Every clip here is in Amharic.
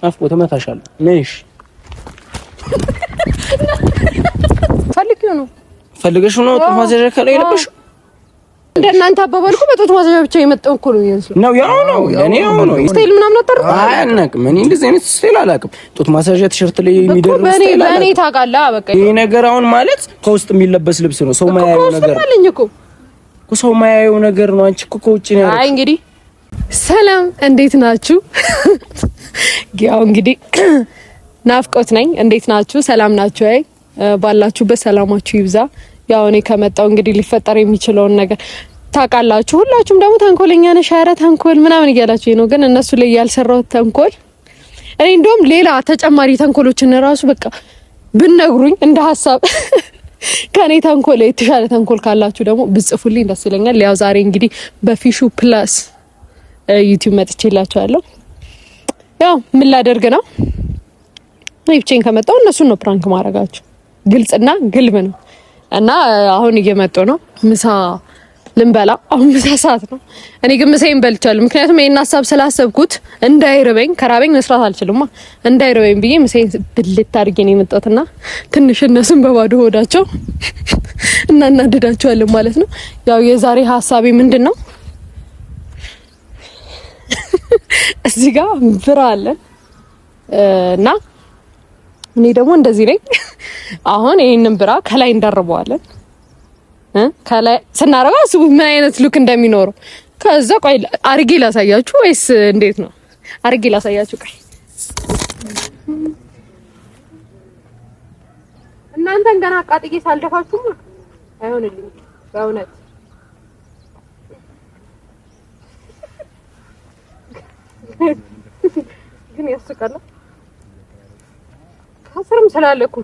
ናፍቆት እመታሻለሁ። ነይሽ ፈልገሽ ነው ጡት ማስያዣ ከላይ የለበሽው? እንደናንተ አባባልኩ በጡት ማስያዣ ብቻ የመጣው እኮ ነው ይመስል ነው። ያው ነው ለኔ ያው ነው። ስታይል ምናምን አጣርኩ አያናቅም። እኔ እንደዚህ አይነት ስታይል አላውቅም። ጡት ማስያዣ ቲሸርት ላይ የሚደረግ ስታይል አለ። በኔ ታውቃለህ። በቃ ይሄ ነገር አሁን ማለት ከውስጥ የሚለበስ ልብስ ነው። ሰው ማያየው ነገር እኮ ሰው ማያየው ነገር ነው። አንቺ እኮ ከውጭ ነው ያለው። አይ እንግዲህ ሰላም፣ እንዴት ናችሁ? ያው እንግዲህ ናፍቆት ነኝ። እንዴት ናችሁ? ሰላም ናችሁ? አይ ባላችሁበት ሰላማችሁ ይብዛ። ያው እኔ ከመጣው እንግዲህ ሊፈጠር የሚችለውን ነገር ታውቃላችሁ። ሁላችሁም ደግሞ ተንኮለኛ ነሽ፣ ኧረ ተንኮል ምናምን እያላችሁ ነው። ግን እነሱ ላይ ያልሰራሁት ተንኮል እኔ እንደውም ሌላ ተጨማሪ ተንኮሎችን ራሱ በቃ ብነግሩኝ እንደ ሀሳብ ከኔ ተንኮል የተሻለ ተንኮል ካላችሁ ደግሞ ብጽፉልኝ ደስ ይለኛል። ያው ዛሬ እንግዲህ በፊሹ ፕላስ ዩቲዩብ መጥቼላችኋለሁ። ያው ምን ላደርግ ነው ብቻዬን ከመጣሁ እነሱን ነው ፕራንክ ማድረጋችሁ። ግልጽና ግልብ ነው። እና አሁን እየመጡ ነው ምሳ ልንበላ። አሁን ምሳ ሰዓት ነው። እኔ ግን ምሳዬን በልቻለሁ። ምክንያቱም ይሄን ሀሳብ ስላሰብኩት እንዳይርበኝ፣ ከራበኝ መስራት አልችልም። እንዳይርበኝ ብዬ ምሳዬን ብልት አድርጌ ነው የመጣሁትና ትንሽ እነሱን በባዶ ሆዳቸው እናናድዳቸዋለን ማለት ነው። ያው የዛሬ ሀሳቤ ምንድነው? እዚህ ጋር ብራ አለን እና እኔ ደግሞ እንደዚህ ነኝ። አሁን ይሄንን ብራ ከላይ እንደርበዋለን። ከላይ ስናረጋ አስቡ ምን አይነት ሉክ እንደሚኖረው። ከዛ ቆይ አርጌ ላሳያችሁ ወይስ እንዴት ነው? አርጌ ላሳያችሁ። ቆይ እናንተን ገና አቃጥዬ ሳልደፋችሁ አይሆንልኝም በእውነት። ግን ያስቃል። አስርም ስላለኩ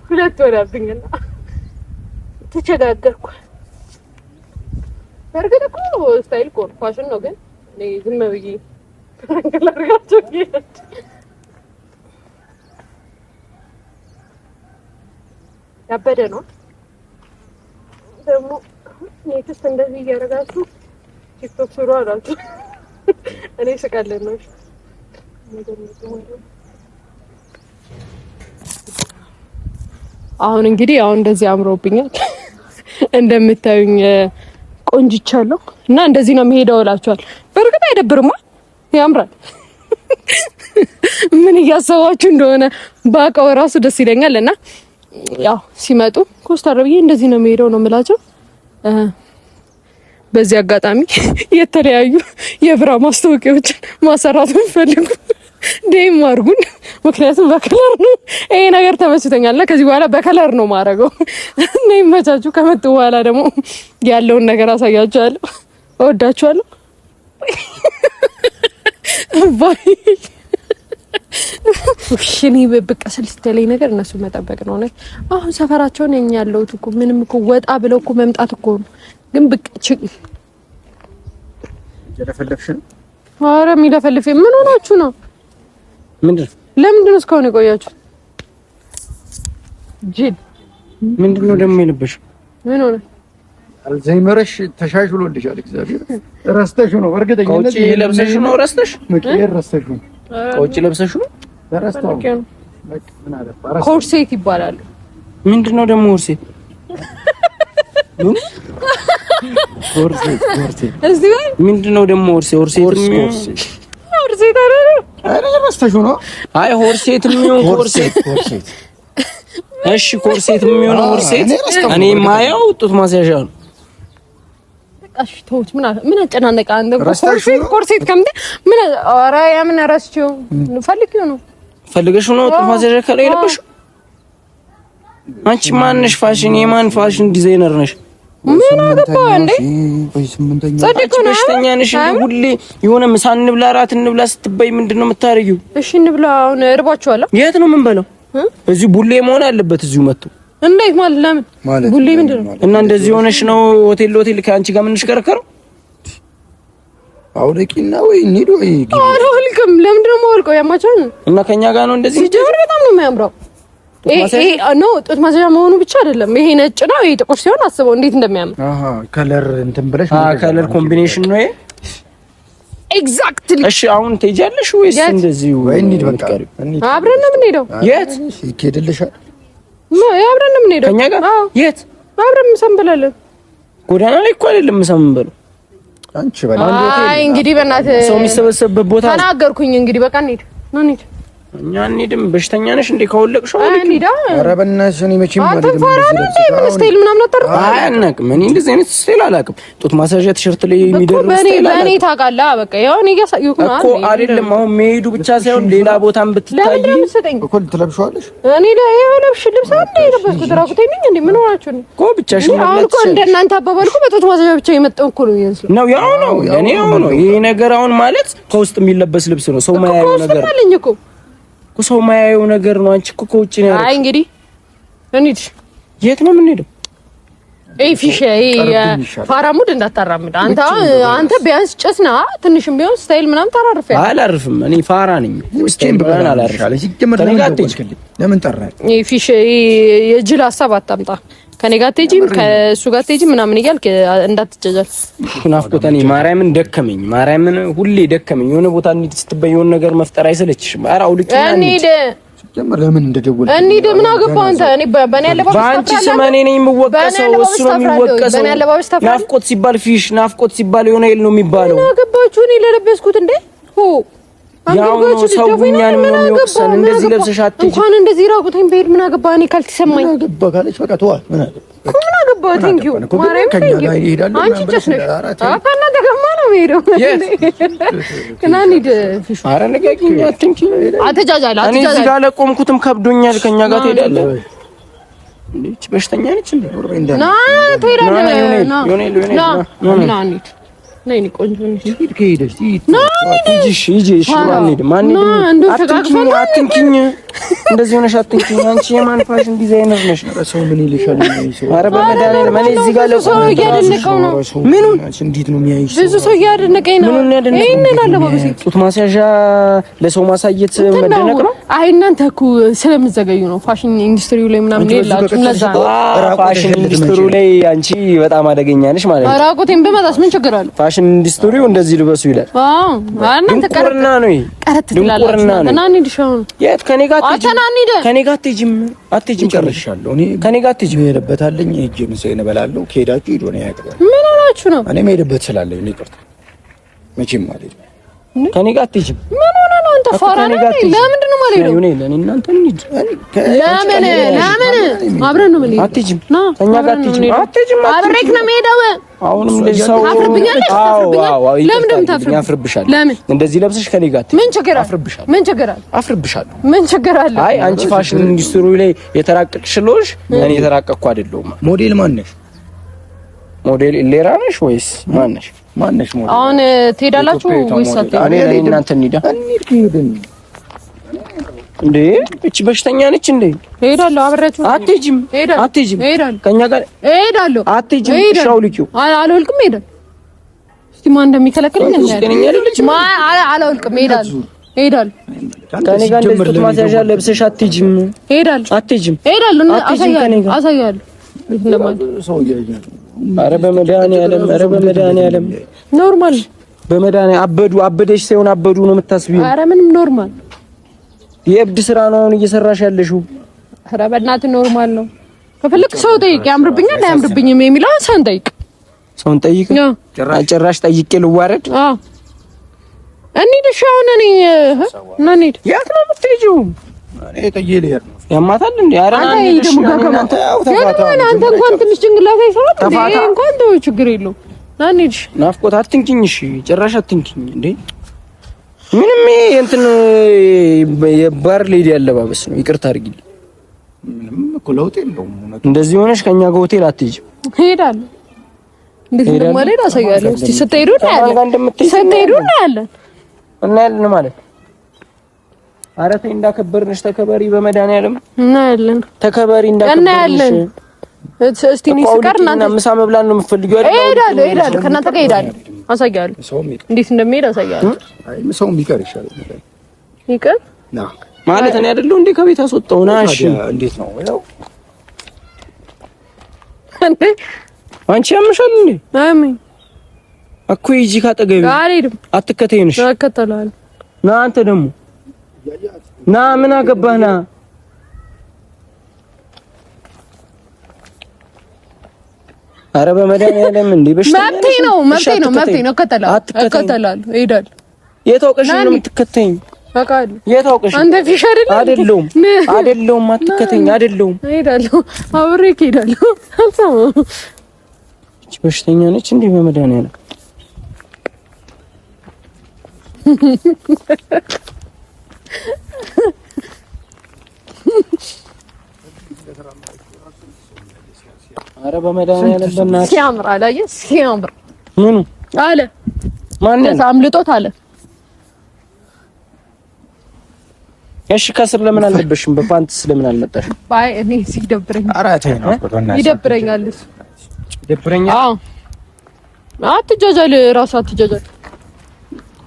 ሁለት ወራብኝና ተቸጋገርኩ። በርግጥ እኮ ስታይል እኮ ፋሽን ነው። ግን እኔ ዝም ብዬ ተንገላርጋቸው ያበደ ነው ደግሞ ኔክስት እንደዚህ እያደረጋችሁ ቲክቶክ ስሩ አላችሁ። እኔ ስቃለን ነው አሁን እንግዲህ ያው እንደዚህ አምሮብኛል እንደምታዩኝ ቆንጅቻለሁ እና እንደዚህ ነው የምሄደው እላችኋል። በርግጥ አይደብርማ፣ ያምራል። ምን እያሰባችሁ እንደሆነ ባውቀው ራሱ ደስ ይለኛል። እና ያው ሲመጡ ኮስተር ብዬ እንደዚህ ነው የምሄደው ነው የምላቸው። በዚህ አጋጣሚ የተለያዩ የብራ ማስታወቂያዎችን ማሰራት ፈልጉ ዴም አድርጉን። ምክንያቱም በከለር ነው ይሄ ነገር ተመችቶኛልና ከዚህ በኋላ በከለር ነው ማረገው። እና ይመቻችሁ። ከመጡ በኋላ ደግሞ ያለውን ነገር አሳያችኋለሁ። እወዳችኋለሁ። ባይ ወሽኒ በበቃ ስለስተለኝ ነገር እነሱ መጠበቅ ነው። አሁን ሰፈራቸውን የኛ ያለውት እኮ ምንም እኮ ወጣ ብለው እኮ መምጣት እኮ ነው። ግን በቃ ለፈለፍሽ ነው። ኧረ የሚለፈልፍ ምን ሆናችሁ ነው? ለምንድን ነው እስካሁን የቆያችሁ? ጂል ምንድነው ደግሞ የለበሽው? ምን ሆነ? አልዛይመርሽ ተሻሽሎልሻል። እግዚአብሔር ረስተሽ ነው እርግጠኛ ነኝ። ቆጪ ለብሰሽ ነው ረስተሽ? መቀየር ረስተሽ ነው። ቆጪ ለብሰሽ ነው ረስተው። ምን አለ? ኮርሴት ይባላል። ምንድነው ደግሞ ኮርሴት? ኮርሴት እዚህ ወይ ምንድነው ደግሞ ኮርሴት? አረ ረስተሽ ነው። አይ ኮርሴት የሚሆን ኮርሴት። እሺ ኮርሴት የሚሆን ኮርሴት እኔ ማያው ጡት ማስያዣ ነው። በቃሽ ተውት። ምን አጨናነቀ አንተ? ኮርሴት ከምት ምን ኧረ ያምን ረስቼው ፈልገሽ ነው ጡት ማስያዣ ከላይ የለበሽው? አንቺ ማንሽ ፋሽን የማን ፋሽን ዲዛይነር ነሽ? ምን አገባ እንዴ? ጸድቁ ነው በሽተኛ ነሽ። ሁሌ የሆነ ምሳ እንብላ እራት እንብላ ስትበይ ምንድነው የምታረጊው? እሺ እንብላ። አሁን እርባችኋለሁ። የት ነው የምንበላው? እዚህ ቡሌ መሆን አለበት። እዚሁ መጥቶ እንዴት ማለት ለምን ቡሌ ምንድነው? እና እንደዚህ ሆነሽ ነው ሆቴል ከአንቺ ጋር የምንሽከረከረው? አውለቂና ወይ እንሂድ ወይ አልወልቅም። ለምንድን ነው የማወልቀው? ያማቻን እና ከኛ ጋር ነው እንደዚህ ሲጀምር በጣም ነው የሚያምረው። ይሄ ነው ጡት ማስያዣ መሆኑ ብቻ አይደለም። ይሄ ነጭ ነው፣ ይሄ ጥቁር ሲሆን አስበው እንዴት እንደሚያምር። ከለር እንትን ብለሽ ከለር ኮምቢኔሽን ነው ይሄ። ኤግዛክትሊ። እሺ አሁን ትሄጃለሽ ወይስ እንደዚህ ወይ እንሂድ? በቃ አብረን ነው የምንሄደው። የት ይኬድልሻል? አብረን ነው የምንሄደው ከእኛ ጋር። የት አብረን ምሳ እንበላለን። ጎዳና ላይ እኮ አይደለም ምሳ የምንበለው። አንቺ በላ እንግዲህ በእናትህ ሰው የሚሰበሰብበት ቦታ ተናገርኩኝ። እንግዲህ በቃ እንሂድ ነው እንሂድ። እኛ እንሂድም። በሽተኛ ነሽ እንዴ? ከወለቅሽው እንሂድ። ኧረ በእናትሽ እኔ መቼም አንተ ፈራና እንዴ ምን ስታይል ምናምን አጠርኩ። አያናቅም። እኔ እንደዚህ አይነት ስታይል አላውቅም። ጡት ማሳዣ ቲሸርት ላይ የሚደርስ ስታይል በእኔ ታውቃለህ። በቃ ያው እኔ እያሳየሁህ ነው እኮ አይደለም። አሁን መሄዱ ብቻ ሳይሆን ሌላ ቦታም ብትታይ እኮ ትለብሺዋለሽ። እኔ ለብሽ ልብስ አንዴ የለበስኩት ራቁቴን ነኝ እንዴ? ምን ሆናችሁ ነው እኮ ብቻሽን ማለት እኮ እንደናንተ አባባልኩ በጡት ማሳዣ ብቻ የመጣው እኮ ነው ይመስል ነው። ያው ነው እኔ ያው ነው። ይሄ ነገር አሁን ማለት ከውስጥ የሚለበስ ልብስ ነው። ሰው ማያየው ነገር ነው። ሰው ማያየው ነገር ነው። አንቺ እኮ ከውጭ ነው ያለው። አይ እንግዲህ እንሂድ። የት ነው የምንሄደው? ፊሽ ፋራሙድ እንዳታራምድ አንተ ቢያንስ ጭስና ትንሽም ቢሆን ስታይል ምናምን ታራርፈ። አላርፍም። እኔ ፋራ ነኝ። ውስጤን ብለን አላርፍም። ለምን ጠራኝ? ፊሽ የጅል ሀሳብ አታምጣ። ከኔ ጋር አትሄጂም ከእሱ ጋር አትሄጂም ምናምን እያልክ እንዳትጨጃል። ናፍቆት እኔ ማርያምን ደከመኝ። ማርያምን ሁሌ ደከመኝ። የሆነ ቦታ እንሂድ ስትበይ የሆነ ነገር መፍጠር አይሰለችሽም? ኧረ አውልቂና እንሂድ። ጀመር ለምን እንደደወለ እንሂድ። ምን አገባህ አንተ? እኔ በእኔ አለባበስ በአንቺ ስም እኔ ነኝ የምወቀሰው፣ እሱ ነው የሚወቀሰው። ናፍቆት ሲባል ፊሽ፣ ናፍቆት ሲባል የሆነ ይል ነው የሚባለው። ምን አገባችሁ? እኔ ለለበስኩት እንዴ ያው ነው ሰው እኛን ነው የሚወቅሰን። እንደዚህ ለብሰሽ አትሄጂ። እንኳን እንደዚህ ራቁቴን ብሄድ ምን አገባህ? እኔ ካልተሰማኝ ምን አገባህ ካለች በቃ ተዋት። ምን አገባህ? ቴንክ ዩ ማርያም ቴንክ ዩ። አንቺ ጭስ ነሽ። ከእናንተ ጋርማ ነው የምሄደው። ከናኒድ ፊሽ ኧረ ንገሪኝ። አትንኪኝ፣ አትጃጃል። እኔ እዚህ ጋር ለቆምኩትም ከብዶኛል። ከእኛ ጋር ትሄዳለህ እንዴ? በሽተኛ ነች እንዴ? ና ትሄዳለህ። ና ና እንሂድ። ነይ ቆንጆ ነሽ። ሂድ ከሄደሽ ሂድ አትንኪኝ። እንደዚህ ሆነሽ አትንኪኝ። አንቺ የማን ፋሽን ዲዛይነር ነሽ? ሰው ምን ይልሻል? ኧረ በመድኃኒዓለም እኔ እዚህ ጋር ሰው እያደነቀው ነው። ምኑን? እንዴት ነው የሚያይሽ? ብዙ ሰው እያደነቀኝ ነው። ይሄንን አለባበሴ ጡት ማስያዣ ለሰው ማሳየት መደነቅ ነው። አይ እናንተ እኮ ስለምትዘገዩ ነው። ፋሽን ኢንዱስትሪው ላይ ምናምን የላችሁም። ለዛ ነው ፋሽን ኢንዱስትሪው ላይ አንቺ በጣም አደገኛ ነሽ ማለት ነው። ራቁቴን በመጣስ ምን ችግር አለ? ፋሽን ኢንዱስትሪው እንደዚህ ልበሱ ይላል። አዎ እናንተ ቀረና ነው ቀረትና ነው። እና እንሂድ ሻውን የት ከኔ ጋር ከኔ ጋር አትሄጂም። ጨርሻለሁ። እኔ ከኔ ጋር አትሄጂም። እሄድበታለሁ። ሂጅ ምሳዬን እበላለሁ። ከሄዳችሁ ሂዱ። ነው ያቀርባል። ምን ሆናችሁ ነው? እኔ የምሄድበት ስላለኝ ነው። ይቅርታ መቼም ማለት ነው። ከኔ ጋር አትሄጂም። ምን ሆነ ነው? አንተ ፋራ ነህ። ለምንድን ነው ማለት ነው? እኔ እናንተ እንሂድ። ለምን አብረን ነው የምንሄድ? አትሄጂም። ከእኛ ጋር አትሄጂም። አብሬክ ነው የምሄደው። አሁንም እንደዚህ ሰው አፍርብኛለሽ። ለምን እንደምታፍር ያፍርብሻል? ለምን እንደዚህ ለብሰሽ ከኔ ጋር ምን ችግር አለ? ምን ችግር አለ? አፍርብሻለሁ። ምን ችግር አለ? አይ አንቺ ፋሽን ኢንዱስትሪ ላይ የተራቀቅሽ ስለሆንሽ እኔ የተራቀቅኩ አይደለሁም። ሞዴል ማን ነሽ? ሞዴል ሌራ ነሽ ወይስ ማን ነሽ? ሞዴል አሁን ትሄዳላችሁ ወይስ አትሄዱ? እኔ እናንተ እንሂዳ እንዴ? እቺ በሽተኛ ነች እንዴ? እሄዳለሁ። አብሬያችሁ አትሄጂም። ከእኛ ጋር እሄዳለሁ። አትሄጂም። ሻውልቂው አልወልቅም። እሄዳለሁ። እስቲ ማን እንደሚከለክለኝ አልወልቅም። እሄዳለሁ። ከእኔ ጋር እንደዚህ ጡት ማስያዣ ለብሰሽ አትሄጂም። አትሄጂም። አሳያለሁ። ኧረ በመድኃኒዓለም ኖርማል በመድኃኒዓለም አበደሽ ሳይሆን አበዱ ነው የምታስቢው። ኧረ ምንም ኖርማል የእብድ ስራ ነው አሁን እየሰራሽ ያለሽው። ኧረ በእናትህ ኖርማል ነው። ከፈለክ ሰው ጠይቅ። ያምርብኛል አያምርብኝም የሚለውን ሰውን ጠይቅ። ጭራሽ ጠይቄ ልዋረድ? አዎ እንሂድ። እሺ አሁን እኔ እንሂድ። የት ነው የምትሄጂው? እኔ ጠይቄ ልሄድ ነው። ያማታል እንዴ? ኧረ አንተ እንኳን ትንሽ ጭንቅላት አይሰራም እንዴ? እንኳን ተው ችግር የለውም። እንሂድ። ናፍቆት አትንኪኝ። እሺ ጭራሽ አትንኪኝ እንዴ? ምንም እንትን የባር ሌዲ አለባበስ ነው። ይቅርታ አድርጊልኝ። ምንም እኮ ለውጥ የለውም። እንደዚህ ሆነሽ ከኛ ጋር ሆቴል አትሄጂም። እሄዳለሁ። እንዴት እንደማልሄድ አሳያለሁ። እስቲ ስትሄዱ እናያለን ማለት ኧረ ተይ እንዳከበርንሽ ተከበሪ። በመድኃኒዓለም እናያለን። ተከበሪ እንዳከበርንሽ። እስቲ እኔ ስቀር እናንተ ምሳ መብላት ነው የምትፈልጊው አይደል? እሄዳለሁ። ከእናንተ ጋር እሄዳለሁ። አሳያለሁ። እንዴት እንደሚሄድ አሳያለሁ። አይ ሰውም ቢቀር ይሻላል። ይቀር ማለት እኔ አይደለሁ እንዴ ከቤት አስወጣው ና። እሺ እንዴት ነው? ያው አንቺ ያምሻል እንዴ? አሜን። እኮ ሂጂ ካጠገቤ። አልሄድም። አትከተይንሽ። እከተላለሁ። ና አንተ ደግሞ ና። ምን አገባህ? ና ኧረ በመድኃኒዓለም እንዴ በሽታ መብቴ ነው። እከተላለሁ። እሄዳለሁ። የት አውቀሽ ነው የምትከተይኝ? አውቃለሁ። የት አውቀሽ? አንተ ፊሽ አይደለሁም። አትከተኝ። አይደለሁም። እሄዳለሁ። አብሬክ እሄዳለሁ። አልሰማሁም። እቺ በሽተኛ ነች እንዴ በመድኃኒዓለም። ኧረ በመድኃኒዓለም በእናትህ ሲያምር አላየህ? ሲያምር ምኑ አለ ማን አምልጦት አለ። እሺ ከስር ለምን አልለበሽም? በፓንትስ ለምን አልመጣሽም? አይ እኔ ሲደብረኝ አራቴ ነው ይደብረኛል። ይደብረኛል። አዎ አትጃጃል፣ ራሱ አትጃጃል።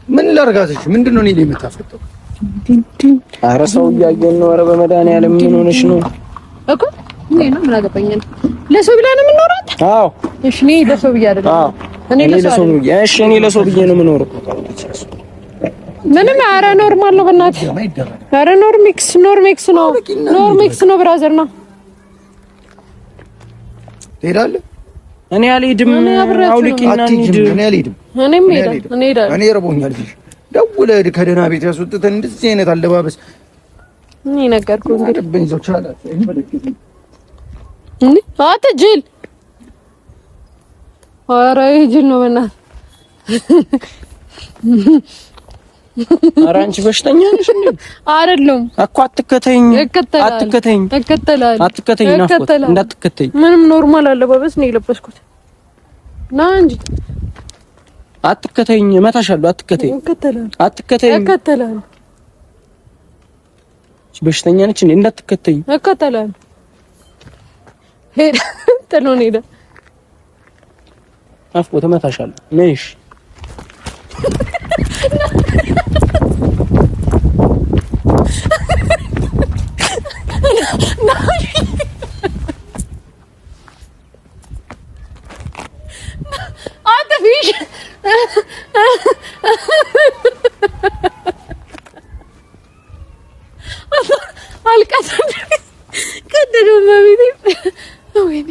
ምን ላርጋትሽ? ምንድነው እኔ ላይ የምታፈጠው? ኧረ ሰው እያየን ነው። ኧረ በመድኃኒዓለም ምን ሆነሽ ነው እኮ? እኔ ነው ምን አገባኝ? ለሰው ብላ ነው የምኖረው? አዎ እሺ እኔ ለሰው ብዬ አይደለም። አዎ እኔ ለሰው ብዬ እሺ እኔ ለሰው ብዬ ነው የምኖረው። ምንም ኧረ ኖርማል ነው በእናትህ። ኧረ ኖርሚክስ ነው ብራዘር ነው። ትሄዳለህ? እኔ አልሄድም። አውልቂና እንሂድ። እኔ አልሄድም። እኔ ረቦኛል። ደውለህ ከደህና ቤት ያስወጥተን እንደዚህ አይነት አለባበስ እኔ ነገርኩህ። እንግዲህ በእንዞች አለ እንዴ አተ ጅል። ኧረ ጅል ነው በእናትህ። ኧረ አንቺ በሽተኛ ነሽ እንዴ? አይደለም እኮ አትከተይኝ። እንዳትከተይኝ። ምንም ኖርማል አለባበስ ነው የለበስኩት። ና እንጂ አትከተይኝ። እመታሻለሁ። አትከተይኝ። እከተላለሁ። በሽተኛ ነች እንዴ? እንዳትከተይኝ። እከተላለሁ። ሄደ ጥሎን ሄደ። አፍቆ እመታሻለሁ። ነይሽ አንተ ፊሽ አልቀሰም ከደረው በቤቴ ወይኔ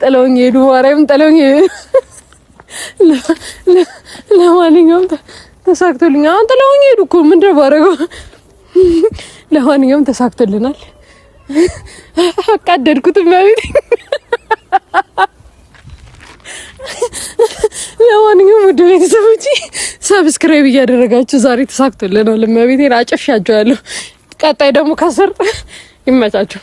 ጥለውኝ ሄዱ። ማርያም ጥለውኝ ሄዱ። ለማንኛውም ተሳክቶልኛል። አሁን ጥለውኝ ሄዱ እኮ ምንድን ነው ባደረገው? ለማንኛውም ተሳክቶልናል። አቃደድኩት በቤቴ። ለማንኛውም ውድ ቤተሰቦች ሰብስክራይብ እያደረጋችሁ ዛሬ ተሳክቶልናል። እመቤቴን አጨፍሻቸዋለሁ። ቀጣይ ደግሞ ከስር ይመቻችሁ።